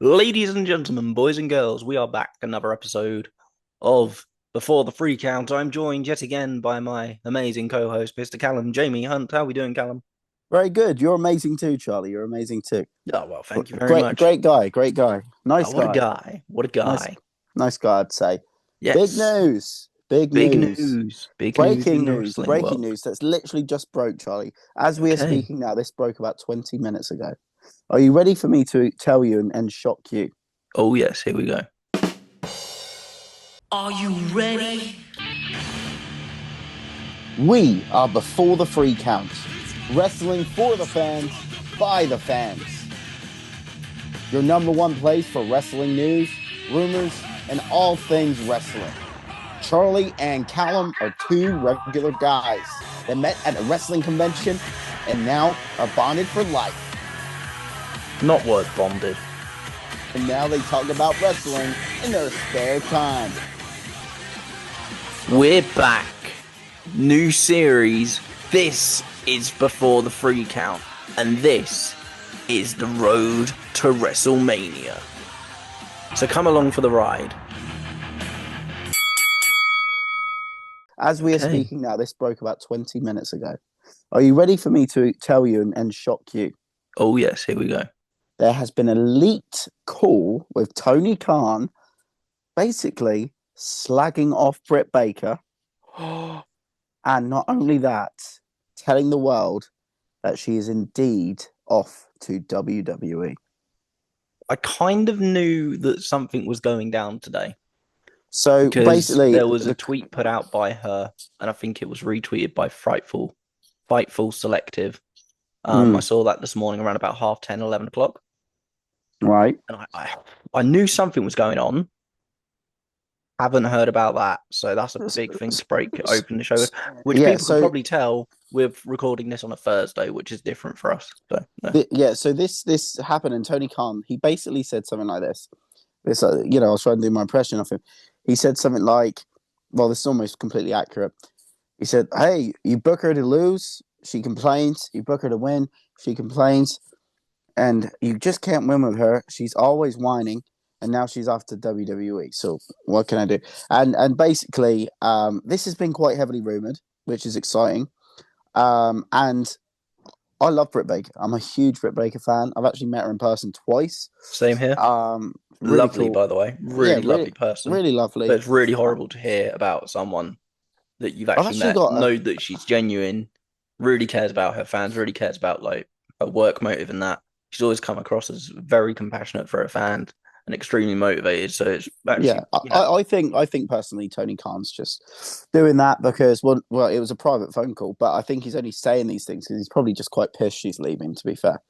Ladies and gentlemen, boys and girls, we are back. Another episode of Before the Free Count. I'm joined yet again by my amazing co-host, Mr. Callum Jamie Hunt. How are we doing, Callum? Very good. You're amazing too, Charlie. You're amazing too. Oh, well, thank you very Great, much. great guy. Great guy. Oh, Nice what a guy. guy. What a Nice, guy. nice guy. I'd say. Big Yes. news. Big Big news. news. Big news Breaking in the news. wrestling Breaking world. news. That's literally just broke, Charlie. As we are Okay. speaking now, this broke about 20 minutes ago. Are you ready for me to tell you and shock you? Oh, yes, here we go. Are you ready? We are before the free count. Wrestling for the fans, by the fans. Your number one place for wrestling news, rumors, and all things wrestling. Charlie and Callum are two regular guys that met at a wrestling convention and now are bonded for life. Not word bonded. And now they talk about wrestling in their spare time. We're back. New series. This is Before the Free Count. And this is the road to WrestleMania. So come along for the ride. As we are Okay. speaking now, this broke about 20 minutes ago. Are you ready for me to tell you and shock you? Oh, yes, here we go. There has been a leaked call with Tony Khan basically slagging off Britt Baker. And not only that, telling the world that she is indeed off to WWE. I kind of knew that something was going down today So because basically, there was a tweet put out by her, and I think it was retweeted by Fightful Selective. I saw that this morning around about half 10, 11 o'clock. right. And I knew something was going on. Haven't heard about that. So that's a big thing to open the show with, which Yeah, people can so probably tell we're recording this on a Thursday, which is different for us. So, no. this happened, and Tony Khan, he basically said something like this. I was trying to do my impression of him. He said something like, well, this is almost completely accurate. He said, "Hey, you book her to lose, she complains. You book her to win, she complains, and you just can't win with her. She's always whining, and now she's off to WWE. So what can I do?" And basically, this has been quite heavily rumored, which is exciting. And I love Britt Baker. I'm a huge Britt Baker fan. I've actually met her in person twice. Same here. Really Lovely, cool. by the way. Yeah, Really really, lovely person. really But lovely. it's really horrible to hear about someone that you've I've actually actually met, got a know that she's genuine, really cares about her fans, really cares about like her work motive and that. She's always come across as very compassionate for her fans and extremely motivated. So it's yeah. actually, I think personally, Tony Khan's just doing that because well, it was a private phone call, but I think he's only saying these things because he's probably just quite pissed she's leaving. To be fair,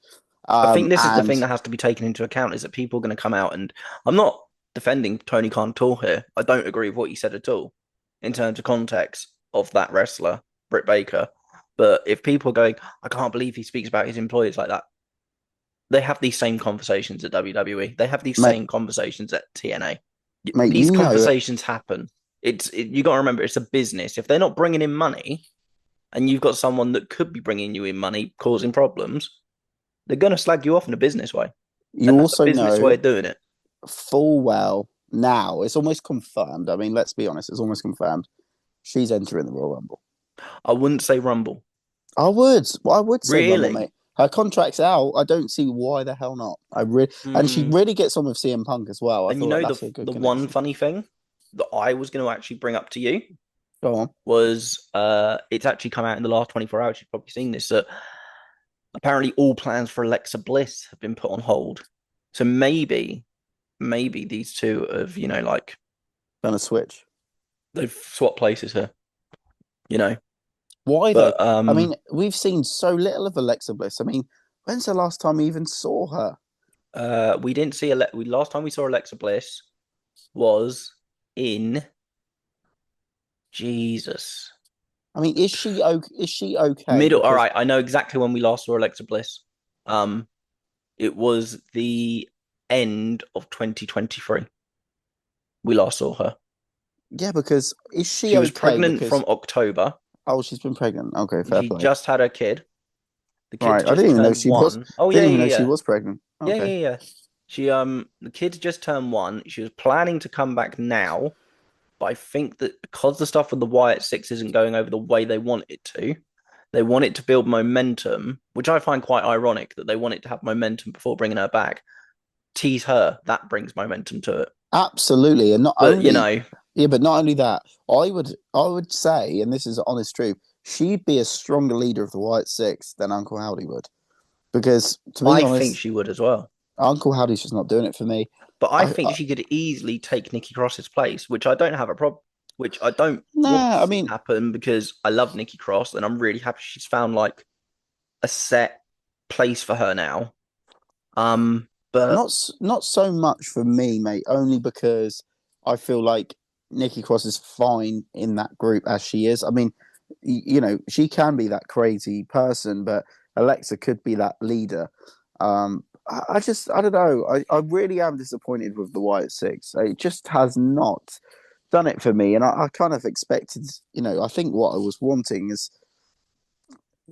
I think this is the and thing that has to be taken into account is that people are going to come out and I'm not defending Tony Khan at all here. I don't agree with what he said at all in terms of context of that wrestler, Britt Baker. But if people are going, I can't believe he speaks about his employees like that, they have these same conversations at WWE. They have these mate, same conversations at TNA. mate, These you know, conversations happen. You got to remember it's a business. If they're not bringing in money, and you've got someone that could be bringing you in money, causing problems, they're going to slag you off in a business way, you and that's a also business way know of doing it. full well now. It's almost confirmed. I mean, let's be honest. It's almost confirmed. She's entering the Royal Rumble. I wouldn't say Rumble, I would say Rumble, really. mate. Her contract's out. I don't see why the hell not. And she Mm. really gets on with CM Punk as well. I And you feel like know that's a the good one connection. funny thing that I was going to actually bring up to you Go on. was it's actually come out in the last 24 hours. You've probably seen this. That apparently all plans for Alexa Bliss have been put on hold. So maybe these two have, like Gonna switch. they've swapped places here, you know. Why though? But I mean, we've seen so little of Alexa Bliss. I mean, when's the last time we even saw her? we didn't see we last time we saw Alexa Bliss was in Jesus. I mean, is she okay? Middle. All Because right, I know exactly when we last saw Alexa Bliss. Um, it was the end of 2023. We last saw her. yeah, because is she She was okay? pregnant Because from October. she's been pregnant. Okay, fair She play. just had her kid. The kid's Right, I just didn't even know turned she was. one. Oh yeah, Didn't even yeah, know she yeah, was pregnant. yeah, Okay. yeah, yeah. The kid just turned 1. She was planning to come back now, but I think that because the stuff with the Wyatt Six isn't going over the way they want it to, they want it to build momentum, which I find quite ironic that they want it to have momentum before bringing her back. Tease her, that brings momentum to it. Absolutely, and not But only yeah, but not only that, I would say, and this is honest truth, she'd be a stronger leader of the White Six than Uncle Howdy would. Because to be I think honest, she would as well. Uncle Howdy's just not doing it for me. But I think I she could easily take Nikki Cross's place, which I don't have a problem, which I don't want to nah, I see mean, happen because I love Nikki Cross and I'm really happy she's found like a set place for her now. But not so much for me, mate. Only because I feel like Nikki Cross is fine in that group as she is. I mean, she can be that crazy person, but Alexa could be that leader. I don't know. I really am disappointed with the White Six. It just has not done it for me, and I kind of expected. I think what I was wanting is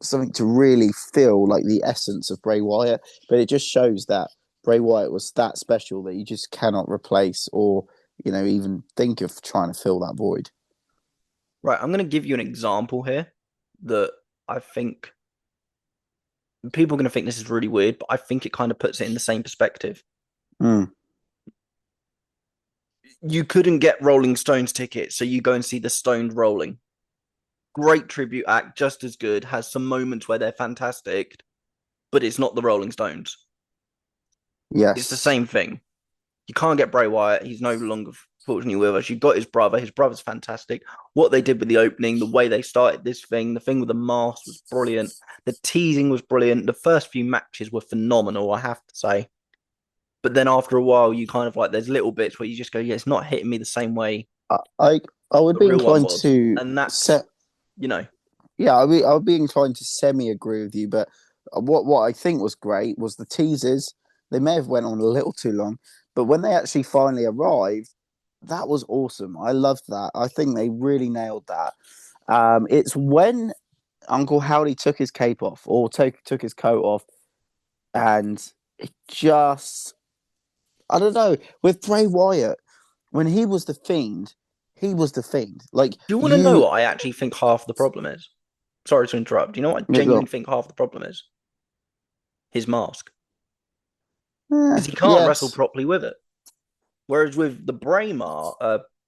something to really feel like the essence of Bray Wyatt, but it just shows that Bray Wyatt was that special that you just cannot replace or even think of trying to fill that void. right, I'm going to give you an example here that I think people are going to think this is really weird, but I think it kind of puts it in the same perspective. Mm, You couldn't get Rolling Stones tickets, so you go and see the Stones Rolling. Great tribute act, just as good, has some moments where they're fantastic, but it's not the Rolling Stones. It's the yes, same thing. You can't get Bray Wyatt. He's no longer fortunately with us. You've got his brother. His brother's fantastic. What they did with the opening, the way they started this thing, the thing with the mask was brilliant. The teasing was brilliant. The first few matches were phenomenal, I have to say. But then after a while, you kind of like there's little bits where you just go, yeah, it's not hitting me the same way I I, I would the be real one inclined was, to and that's set. you know, Yeah, I would be inclined to semi agree with you, but what I think was great was the teasers. They may have went on a little too long, but when they actually finally arrived, that was awesome. I loved that. I think they really nailed that. It's when Uncle Howdy took his cape off or took his coat off, and it just I don't know with Bray Wyatt when he was the Fiend, he was the Fiend. Like do you want to know you, what I actually think half the problem is? Sorry to interrupt. Do you know what I yeah, genuinely go, think half the problem is? His mask, because he can't wrestle yes, properly with it. Whereas with the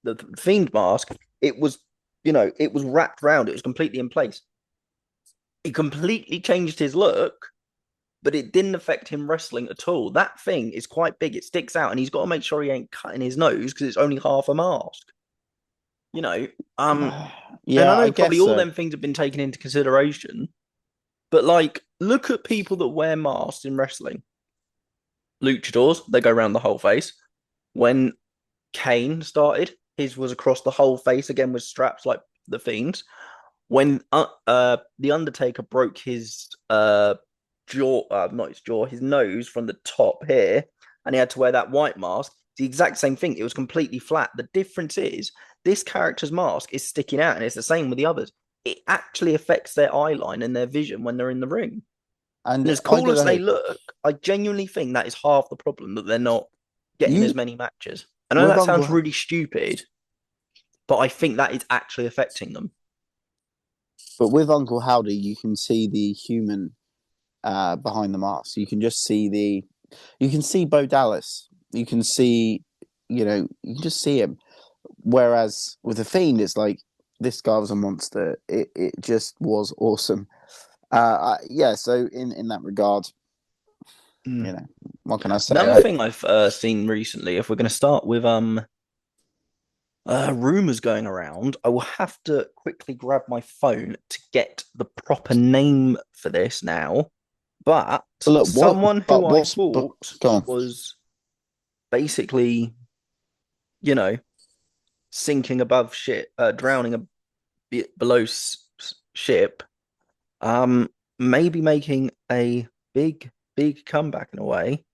the Fiend mask, it was, it was wrapped around. It was completely in place. He completely changed his look, but it didn't affect him wrestling at all. That thing is quite big. It sticks out, and he's got to make sure he ain't cutting his nose because it's only half a mask. You know, um, and I yeah, I know guess probably all so. them things have been taken into consideration, but like, look at people that wear masks in wrestling. Luchadors, they go around the whole face. When Kane started, his was across the whole face again with straps like the Fiends. When the Undertaker broke his jaw, not his jaw, his nose from the top here, and he had to wear that white mask. The exact same thing. It was completely flat. The difference is this character's mask is sticking out, and it's the same with the others. It actually affects their eye line and their vision when they're in the ring. And And as I cool don't as they know. look, I genuinely think that is half the problem that they're not getting as You many matches. I know with that sounds Uncle, really stupid, but I think that is actually affecting them. but with Uncle Howdy, you can see the human behind the mask. You can see Bo Dallas. You can see, you can just see him. Whereas with the Fiend, it's like this guy was a monster. It just was awesome. Yeah. So in that regard, Mm. what can I say? Another thing I've seen recently, if we're going to start with rumors going around, I will have to quickly grab my phone to get the proper name for this now. But But look, someone who I but thought go on. was basically, you know, sinking above shit, drowning a bit below ship, maybe making a big comeback in a way,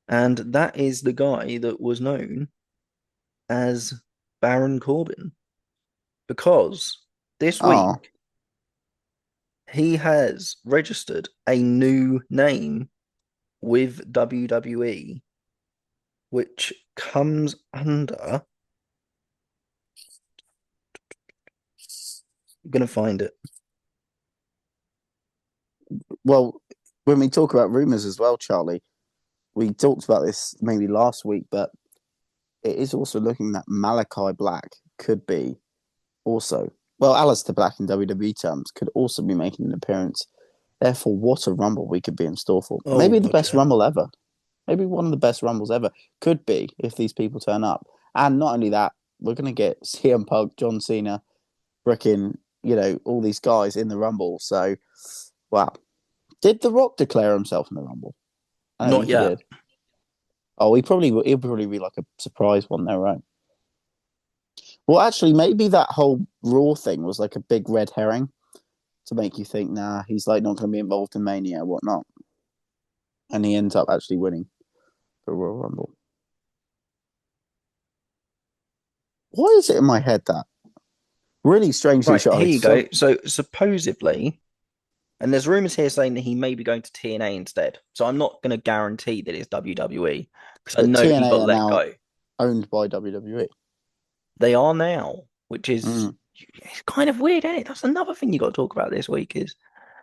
and that is the guy that was known as Baron Corbin, because this Oh, week he has registered a new name with WWE, which comes under. I'm gonna find it. Well, when we talk about rumors as well, Charlie, we talked about this maybe last week, but it is also looking that Malachi Black could be also, well, Alistair Black in WWE terms could also be making an appearance. Therefore, what a rumble we could be in store for. Oh Maybe the God, best yeah. rumble ever. Maybe one of the best rumbles ever could be if these people turn up. And not only that, we're going to get CM Punk, John Cena, freaking, all these guys in the rumble. So, wow. Did The Rock declare himself in the rumble? I don't Not think he yet. did. Oh, he'll probably be like a surprise one there, right? Well, actually, maybe that whole Raw thing was like a big red herring to make you think, nah, he's like not going to be involved in Mania or whatnot. And he ends up actually winning the Royal Rumble. Why is it in my head that really strangely, Right, here Charlie? you go. So supposedly, and there's rumors here saying that he may be going to TNA instead. So I'm not going to guarantee that it's WWE because I But know he TNA got are let now go. owned by WWE. They are now, which is Mm, it's kind of weird, isn't it? That's another thing you got to talk about this week is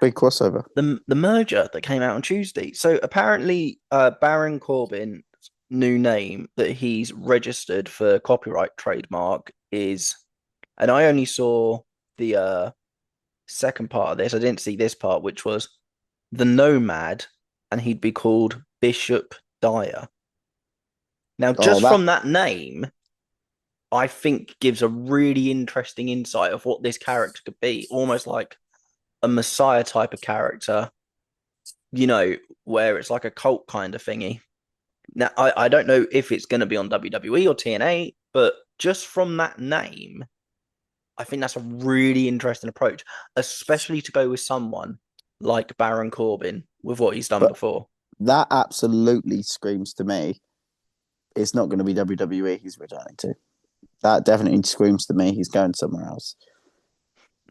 big crossover. the merger that came out on Tuesday. So apparently, Baron Corbin's new name that he's registered for copyright trademark is, and I only saw the second part of this. I didn't see this part, which was the Nomad, and he'd be called Bishop Dyer. Now, Oh, just that. from that name, I think gives a really interesting insight of what this character could be, almost like a Messiah type of character, you know, where it's like a cult kind of thingy. Now, I don't know if it's going to be on WWE or TNA, but just from that name, I think that's a really interesting approach, especially to go with someone like Baron Corbin with what he's done But before. that absolutely screams to me it's not going to be WWE he's returning to. That definitely screams to me he's going somewhere else.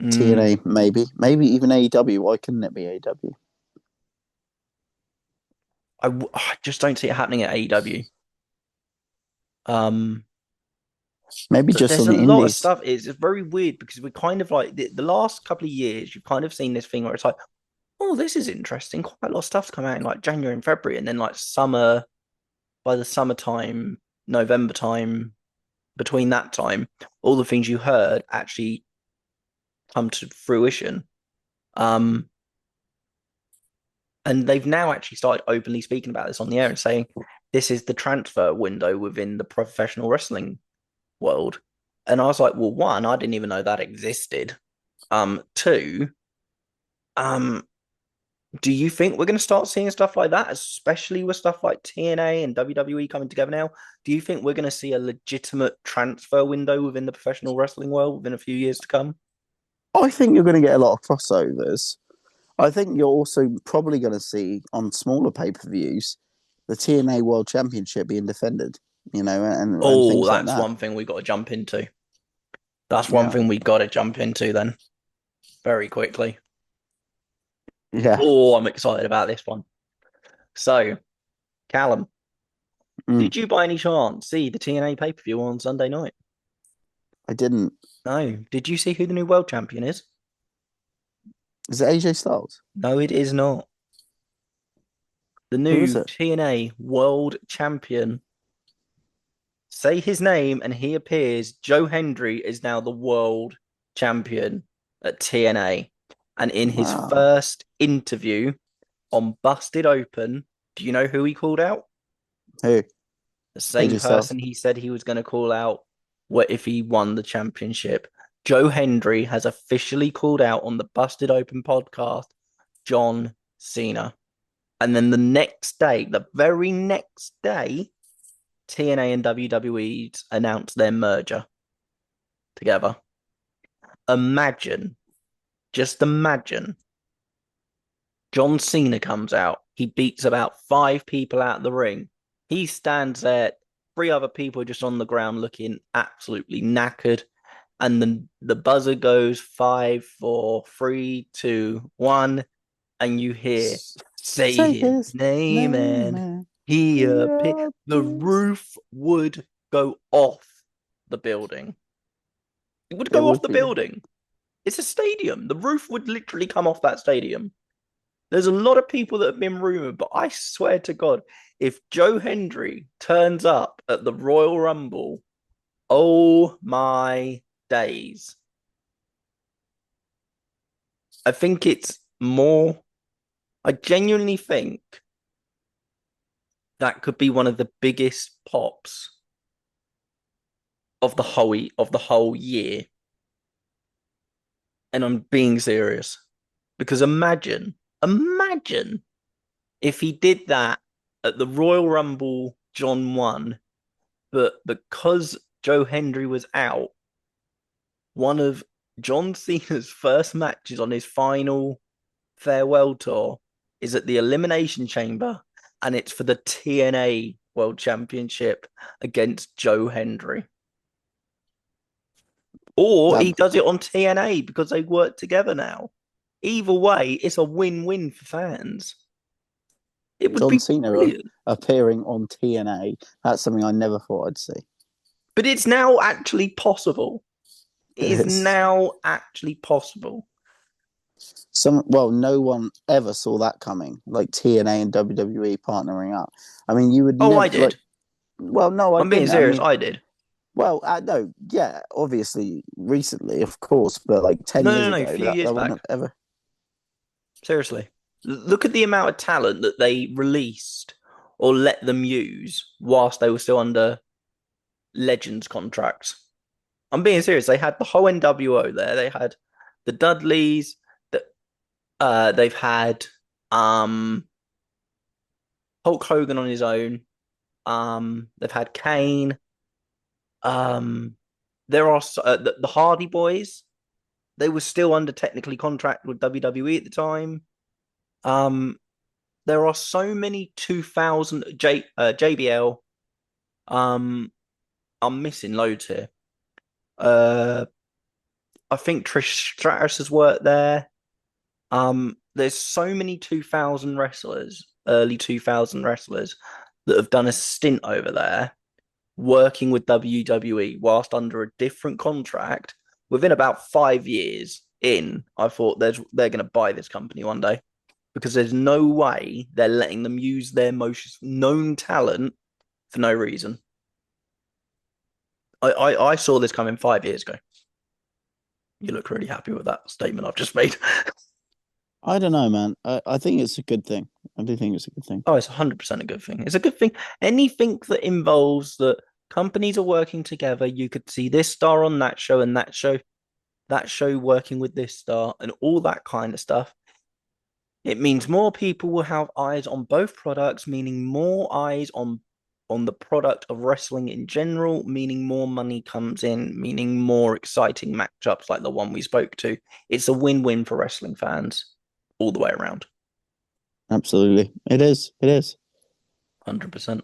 Mm, TNA, maybe even AEW. Why couldn't it be AEW? I just don't see it happening at AEW. Um, Maybe just there's on a the lot of indies. stuff. It's very weird because we're kind of like the last couple of years, you've kind of seen this thing where it's like, oh, this is interesting. Quite a lot of stuff's come out in like January and February, and then like summer, by the summertime, November time, between that time, all the things you heard actually come to fruition. Um, and they've now actually started openly speaking about this on the air and saying this is the transfer window within the professional wrestling world. And I was like, well, one, I didn't even know that existed. Two, um, do you think we're going to start seeing stuff like that, especially with stuff like TNA and WWE coming together now? Do you think we're going to see a legitimate transfer window within the professional wrestling world within a few years to come? I think you're going to get a lot of crossovers. I think you're also probably going to see on smaller pay per views the TNA World Championship being defended, and Oh, things like that's that. one thing we got to jump into. That's one Yeah, thing we got to jump into then very quickly. yeah. Oh, I'm excited about this one. So, Callum, Mm, did you by any chance see the TNA pay per view on Sunday night? I didn't. No. Did you see who the new world champion is? Is it AJ Styles? No, it is not. The Who is new it? TNA world champion. Say his name and he appears. Joe Hendry is now the world champion at TNA. And in his Wow. first interview on Busted Open, do you know who he called out? Who? The same AJ Styles. person he said he was going to call out what if he won the championship. Joe Hendry has officially called out on the Busted Open podcast John Cena. And then the next day, the very next day, TNA and WWE announced their merger together. Imagine, just imagine, John Cena comes out. He beats about five people out of the ring. He stands there, three other people just on the ground looking absolutely knackered. And then the buzzer goes five, four, three, two, one, and you hear, say Say his his name name, and man. Yeah, The roof would go off the building. It would it go would off the be. building. It's a stadium. The roof would literally come off that stadium. There's a lot of people that have been rumored, but I swear to God, if Joe Hendry turns up at the Royal Rumble, oh my days. I think it's more, I genuinely think that could be one of the biggest pops of the whole year. And I'm being serious. Because imagine if he did that at the Royal Rumble John won, but because Joe Hendry was out, one of John Cena's first matches on his final farewell tour is at the Elimination Chamber, and it's for the TNA World Championship against Joe Hendry. Or That he does it on TNA because they work together now. Either way, it's a win-win for fans. It would John be Cena brilliant. appearing on TNA. That's something I never thought I'd see. But it's now actually possible. It It is is. now actually possible. No one ever saw that coming. Like TNA and WWE partnering up. I mean, you would Oh, I never like. did. Well, no, I I'm being didn't. I serious. mean, I did. no, yeah, obviously, recently, of course, but like 10 years No. A ago, few years that wouldn't back. have ever. Seriously. Look at the amount of talent that they released or let them use whilst they were still under Legends contracts. I'm being serious. They had the whole NWO there. They had the Dudleys. They've had um Hulk Hogan on his own. They've had Kane. Um, there are the Hardy Boys. They were still under technically contract with WWE at the time. Um, there are so many 2000 JBL. Um, I'm missing loads here. Uh, I think Trish Stratus has worked there. There's so many 2000 wrestlers, early 2000 wrestlers that have done a stint over there working with WWE whilst under a different contract. Within about 5 years in, I thought they're going to buy this company one day because there's no way they're letting them use their most known talent for no reason. I saw this coming 5 years ago. You look really happy with that statement I've just made. I don't know, man. I think it's a good thing. I do think it's a good thing. Oh, it's 100% a good thing. It's a good thing. Anything that involves that companies are working together, you could see this star on that show working with this star, and all that kind of stuff. It means more people will have eyes on both products, meaning more eyes on the product of wrestling in general, meaning more money comes in, meaning more exciting matchups like the one we spoke to. It's a win-win for wrestling fans all the way around. Absolutely, it is. It is. 100%.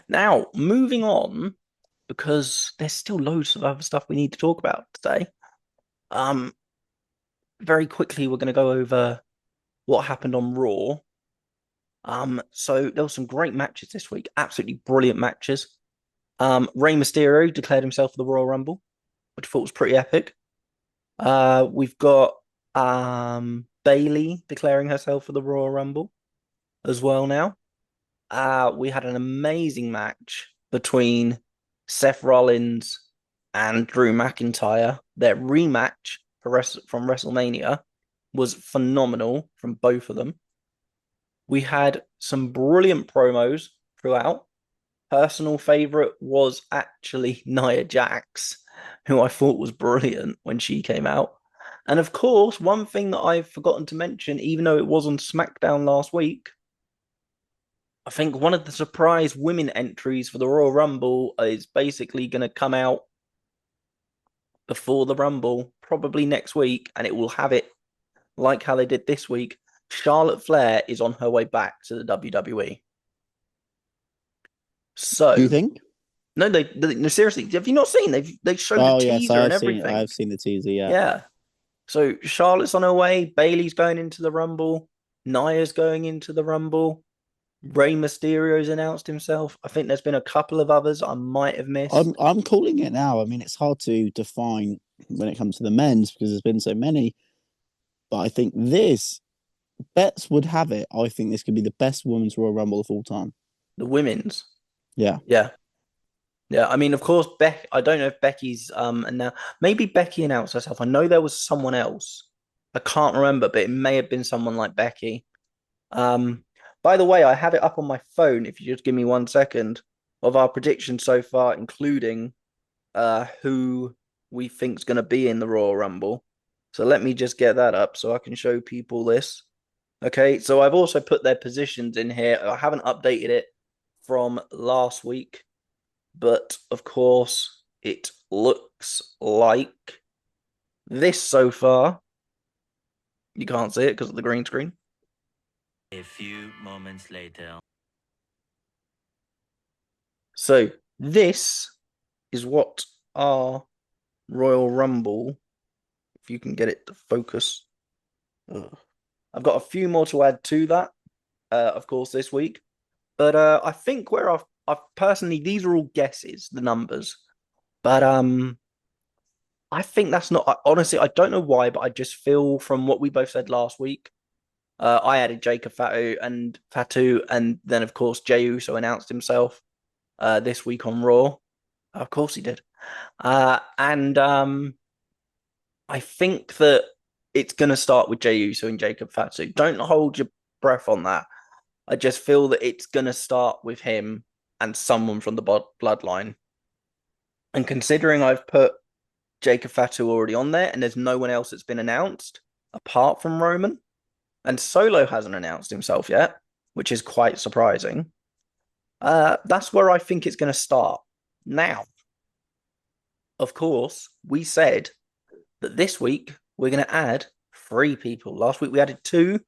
Now, moving on, because there's still loads of other stuff we need to talk about today. Um, Very quickly, we're going to go over what happened on Raw. So there were some great matches this week, absolutely brilliant matches. Rey Mysterio declared himself for the Royal Rumble, which I thought was pretty epic. We've got Bailey declaring herself for the Royal Rumble as well now. We had an amazing match between Seth Rollins and Drew McIntyre. Their rematch from WrestleMania was phenomenal from both of them. We had some brilliant promos throughout. Personal favorite was actually Nia Jax, who I thought was brilliant when she came out. And of course, one thing that I've forgotten to mention, even though it was on SmackDown last week, I think one of the surprise women entries for the Royal Rumble is basically going to come out before the Rumble, probably next week, and it will have it like how they did this week. Charlotte Flair is on her way back to the WWE. Do you So, think? no, no, seriously, have you not seen? They showed a Oh yes, teaser and I've seen. everything. I've seen the teaser. Yeah. Yeah. So Charlotte's on her way. Bailey's going into the Rumble. Nia's going into the Rumble. Rey Mysterio's announced himself. I think there's been a couple of others I might have missed. I'm calling it now. I mean, it's hard to define when it comes to the men's because there's been so many. But I think this bets would have it. I think this could be the best women's Royal Rumble of all time. The women's. Yeah. Yeah. Yeah. I mean, of course, Beck. I don't know if Becky's and now maybe Becky announced herself. I know there was someone else. I can't remember, but it may have been someone like Becky. Um, by the way, I have it up on my phone. If you just give me 1 second of our predictions so far, including who we think's going to be in the Royal Rumble. So let me just get that up so I can show people this. Okay, so I've also put their positions in here. I haven't updated it from last week, but of course, it looks like this so far. You can't see it because of the green screen. A few moments later. So this is what our Royal Rumble, if you can get it to focus. Ugh. I've got a few more to add to that, of course, this week. But I think where I've personally, these are all guesses, the numbers. But I think that's not honestly. I don't know why, but I just feel from what we both said last week. I added Jacob Fatu, and then of course Jey Uso announced himself this week on Raw. Of course he did. And I think that it's going to start with Jey Uso and Jacob Fatu. Don't hold your breath on that. I just feel that it's going to start with him and someone from the bloodline. And considering I've put Jacob Fatu already on there and there's no one else that's been announced apart from Roman, and Solo hasn't announced himself yet, which is quite surprising. That's where I think it's going to start. Now, of course, we said that this week we're going to add 3 people. Last week we added 2.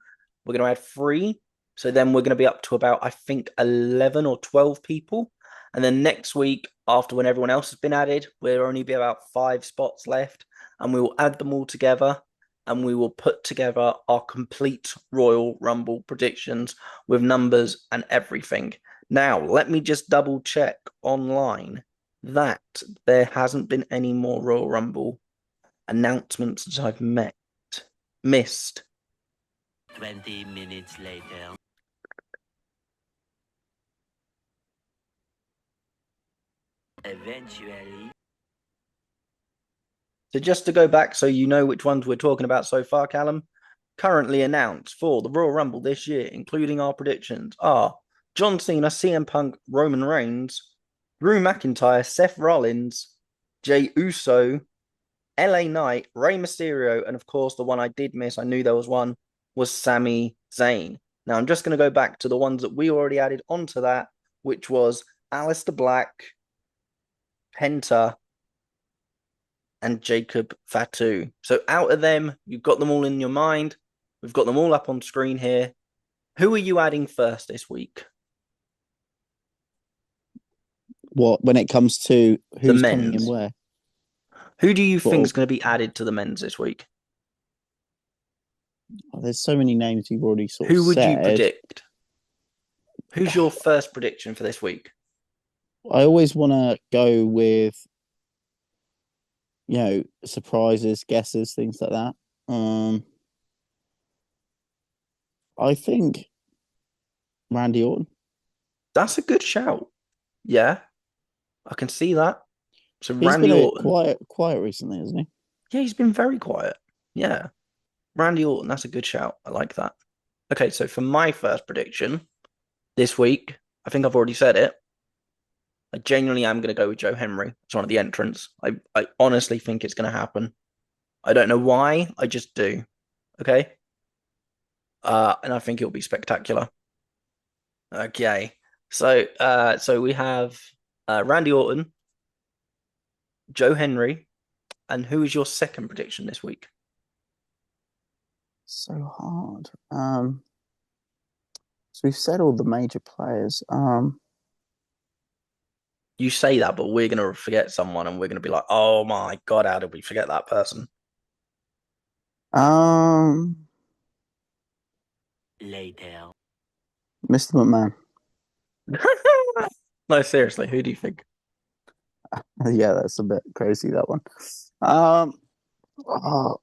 We're going to add 3. So then we're going to be up to about, I think, 11 or 12 people. And then next week, after when everyone else has been added, we'll only be about 5 spots left. And we will add them all together and we will put together our complete Royal Rumble predictions with numbers and everything. Now, let me just double check online that there hasn't been any more Royal Rumble announcements that I've missed. 20 minutes later. Eventually. So just to go back so you know which ones we're talking about so far, Callum, currently announced for the Royal Rumble this year, including our predictions, are John Cena, CM Punk, Roman Reigns, Drew McIntyre, Seth Rollins, Jey Uso, LA Knight, Rey Mysterio, and of course the one I did miss, I knew there was one, was Sami Zayn. Now I'm just going to go back to the ones that we already added onto that, which was Aleister Black, Penta, and Jacob Fatu. So out of them, you've got them all in your mind. We've got them all up on screen here. Who are you adding first this week? What when it comes to The who's coming in men's. where? Who do you think Well, is going to be added to the men's this week? there's so many names you've already sort of Who would you said. predict? Who's your first prediction for this week? I always want to go with surprises, guesses, things like that. I think Randy Orton. That's a good shout. Yeah, I can see that. So He's been Randy a Orton. quiet recently, hasn't he? Yeah, he's been very quiet. Yeah. Randy Orton, that's a good shout. I like that. Okay, so for my first prediction this week, I think I've already said it. I genuinely am going to go with Joe Henry as one of the entrants. I honestly think it's going to happen. I don't know why. I just do. Okay. And I think it'll be spectacular. Okay. So we have Randy Orton, Joe Henry, and who is your second prediction this week? So hard. So we've said all the major players. You say that, but we're going to forget someone and we're going to be like, oh my God, how did we forget that person? Um, Later. Mr. McMahon. No, seriously, who do you think? Yeah, that's a bit crazy, that one. Um, oh,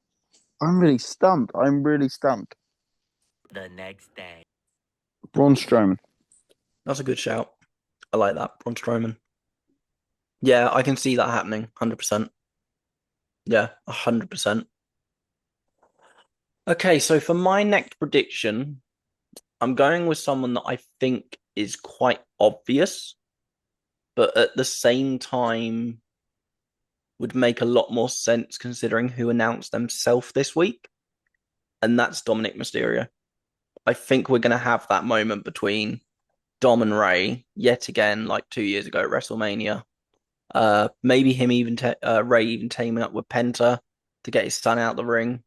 I'm really stumped. I'm really stumped. The next day. Braun Strowman. That's a good shout. I like that, Braun Strowman. Yeah, I can see that happening. 100%. Yeah, 100%. Okay, so for my next prediction, I'm going with someone that I think is quite obvious, but at the same time would make a lot more sense considering who announced themselves this week, and that's Dominic Mysterio. I think we're going to have that moment between Dom and Ray yet again, like 2 years ago at WrestleMania. Maybe Ray even teaming up with Penta to get his son out the ring.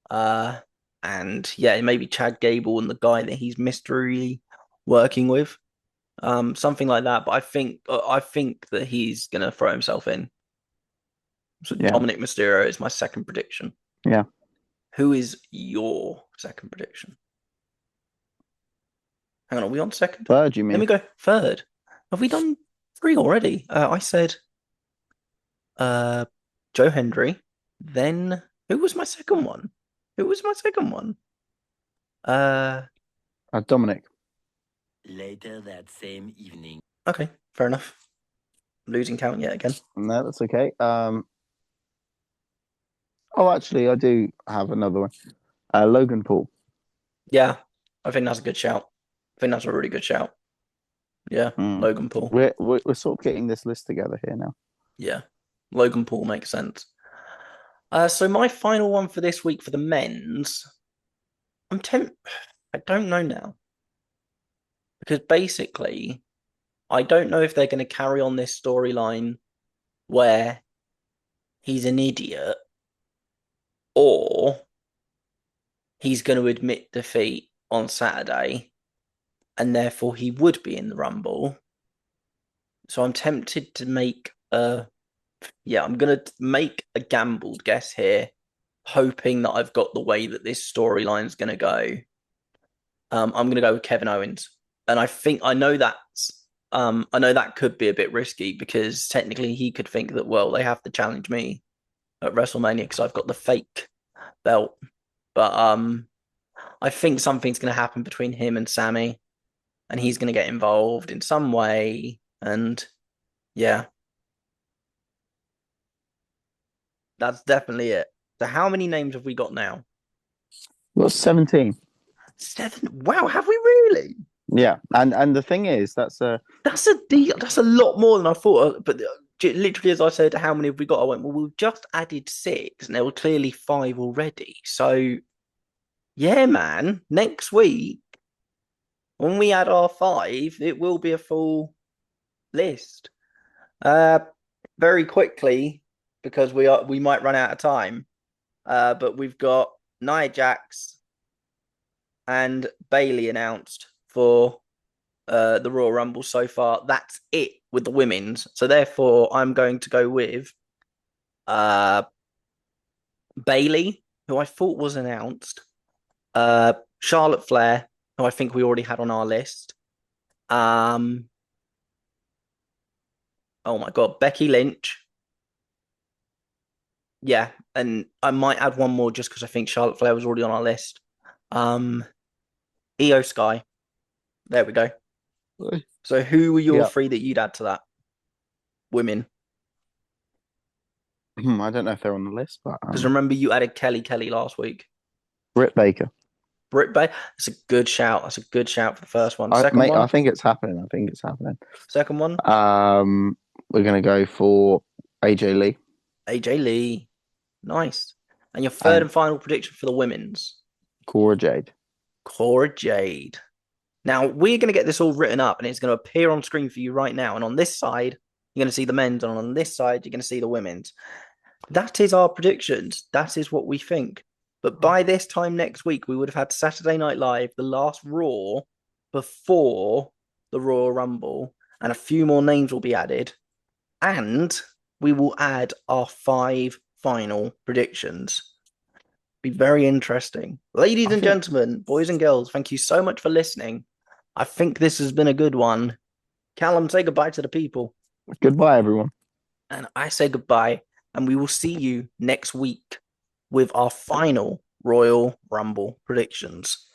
And yeah, maybe Chad Gable and the guy that he's mystery working with, something like that. But I think that he's gonna throw himself in. So Yeah. Dominic Mysterio is my second prediction. Yeah. Who is your second prediction? Hang on, are we on second? Third, you Let mean? me go third. Have we done three already? I said uh Joe Hendry. Then who was my second one? Who was my second one? Uh Dominic. Later that same evening. okay, fair enough. Losing count yet again. No, that's okay. Oh, actually, I do have another one. Logan Paul. Yeah, I think that's a good shout. I think that's a really good shout. Yeah, Mm. Logan Paul. We're sort of getting this list together here now. Yeah, Logan Paul makes sense. So my final one for this week for the men's, I don't know now because basically I don't know if they're going to carry on this storyline where he's an idiot or he's going to admit defeat on Saturday and therefore he would be in the Rumble. So I'm tempted to make I'm going to make a gambled guess here, hoping that I've got the way that this storyline's going to go. I'm going to go with Kevin Owens, and I know that could be a bit risky because technically he could think that they have to challenge me at WrestleMania because I've got the fake belt, but I think something's going to happen between him and Sammy, and he's going to get involved in some way, and yeah, that's definitely it. So how many names have we got now? What's 17? 7. Wow, have we really? Yeah, and the thing is, that's That's a deal. That's a lot more than I thought. But literally, as I said, how many have we got? I went, well, we've just added 6, and there were clearly 5 already. So, yeah, man. Next week, when we add our 5, it will be a full list. Uh, very quickly because we might run out of time. But we've got Nia Jax and Bailey announced for the Royal Rumble so far. That's it with the women's. So therefore, I'm going to go with Bailey, who I thought was announced. Charlotte Flair, who I think we already had on our list. Oh my God, Becky Lynch. Yeah, and I might add one more just because I think Charlotte Flair was already on our list. Io Sky. There we go. So who were your 3 that you'd add to that? Women. I don't know if they're on the list, but Because remember you added Kelly last week. Britt Baker. Britt Baker. That's a good shout. That's a good shout for the first one. Mate, one. I think it's happening. Second one. We're gonna go for AJ Lee. AJ Lee. Nice. And your third and final prediction for the women's? Cora Jade. Cora Jade. Now, we're going to get this all written up and it's going to appear on screen for you right now. And on this side, you're going to see the men's, and on this side, you're going to see the women's. That is our predictions. That is what we think. But by this time next week, we would have had Saturday Night Live, the last Raw, before the Royal Rumble, and a few more names will be added. And we will add our 5 final predictions. Be very interesting. Ladies and gentlemen, boys and girls, thank you so much for listening. I think this has been a good one. Callum, say goodbye to the people. Goodbye, everyone. And I say goodbye. And we will see you next week with our final Royal Rumble predictions.